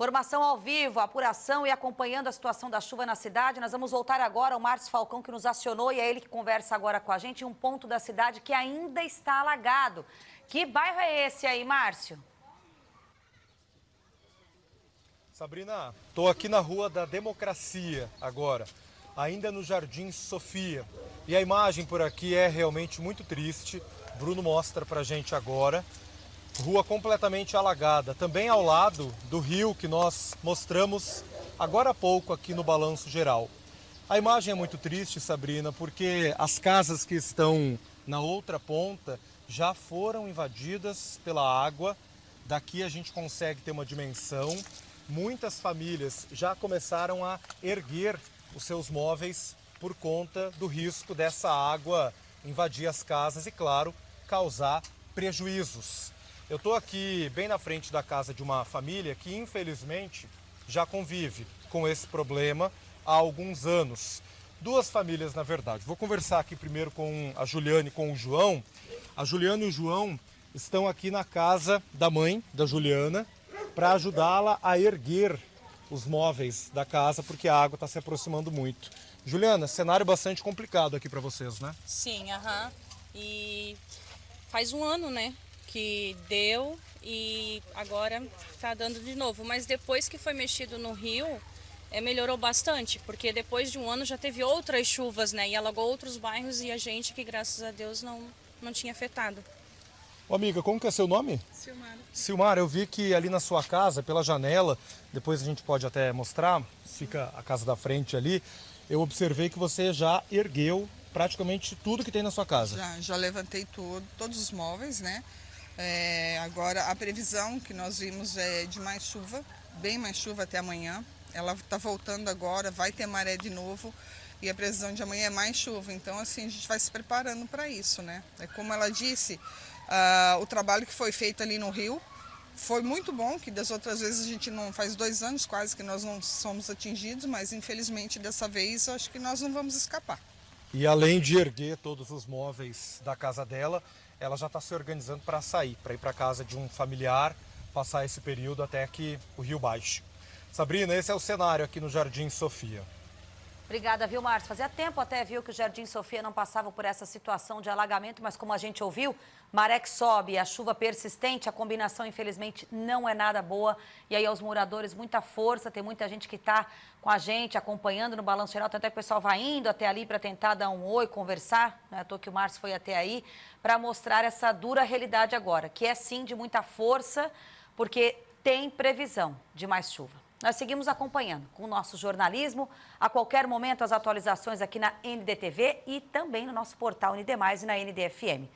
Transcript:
Informação ao vivo, apuração e acompanhando a situação da chuva na cidade. Nós vamos voltar agora ao Márcio Falcão, que nos acionou, e é ele que conversa agora com a gente em um ponto da cidade que ainda está alagado. Que bairro é esse aí, Márcio? Sabrina, estou aqui na Rua da Democracia agora, ainda no Jardim Sofia. E a imagem por aqui é realmente muito triste. Bruno mostra pra gente agora. Rua completamente alagada, também ao lado do rio que nós mostramos agora há pouco aqui no Balanço Geral. A imagem é muito triste, Sabrina, porque as casas que estão na outra ponta já foram invadidas pela água. Daqui a gente consegue ter uma dimensão. Muitas famílias já começaram a erguer os seus móveis por conta do risco dessa água invadir as casas e, claro, causar prejuízos. Eu estou aqui bem na frente da casa de uma família que, infelizmente, já convive com esse problema há alguns anos. Duas famílias, na verdade. Vou conversar aqui primeiro com a Juliana e com o João. A Juliana e o João estão aqui na casa da mãe da Juliana para ajudá-la a erguer os móveis da casa, porque a água está se aproximando muito. Juliana, cenário bastante complicado aqui para vocês, né? Sim, aham. E faz um ano, né, que deu e agora tá dando de novo. Mas depois que foi mexido no rio, melhorou bastante, porque depois de um ano já teve outras chuvas, né, e alagou outros bairros e a gente que, graças a Deus, não tinha afetado. Ô, amiga, como que é seu nome? Silmara. Silmar, eu vi que ali na sua casa, pela janela, depois a gente pode até mostrar, fica a casa da frente ali, eu observei que você já ergueu praticamente tudo que tem na sua casa. Já levantei todos os móveis, né? Agora a previsão que nós vimos é de mais chuva, bem mais chuva até amanhã. Ela está voltando agora, vai ter maré de novo e a previsão de amanhã é mais chuva. Então, assim, a gente vai se preparando para isso, né? É como ela disse, o trabalho que foi feito ali no rio foi muito bom, que das outras vezes a gente não, faz 2 anos quase que nós não somos atingidos, mas infelizmente dessa vez acho que nós não vamos escapar. E além de erguer todos os móveis da casa dela, ela já está se organizando para sair, para ir para a casa de um familiar, passar esse período até que o rio baixe. Sabrina, esse é o cenário aqui no Jardim Sofia. Obrigada, viu, Márcio? Fazia tempo até, viu, que o Jardim Sofia não passava por essa situação de alagamento, mas como a gente ouviu, maré que sobe, a chuva persistente, a combinação, infelizmente, não é nada boa. E aí, aos moradores, muita força, tem muita gente que está com a gente, acompanhando no Balanço Geral, até que o pessoal vai indo até ali para tentar dar um oi, conversar, né? À toa que o Márcio foi até aí, para mostrar essa dura realidade agora, que é sim de muita força, porque tem previsão de mais chuva. Nós seguimos acompanhando com o nosso jornalismo, a qualquer momento as atualizações aqui na NDTV e também no nosso portal ND+, e na NDFM.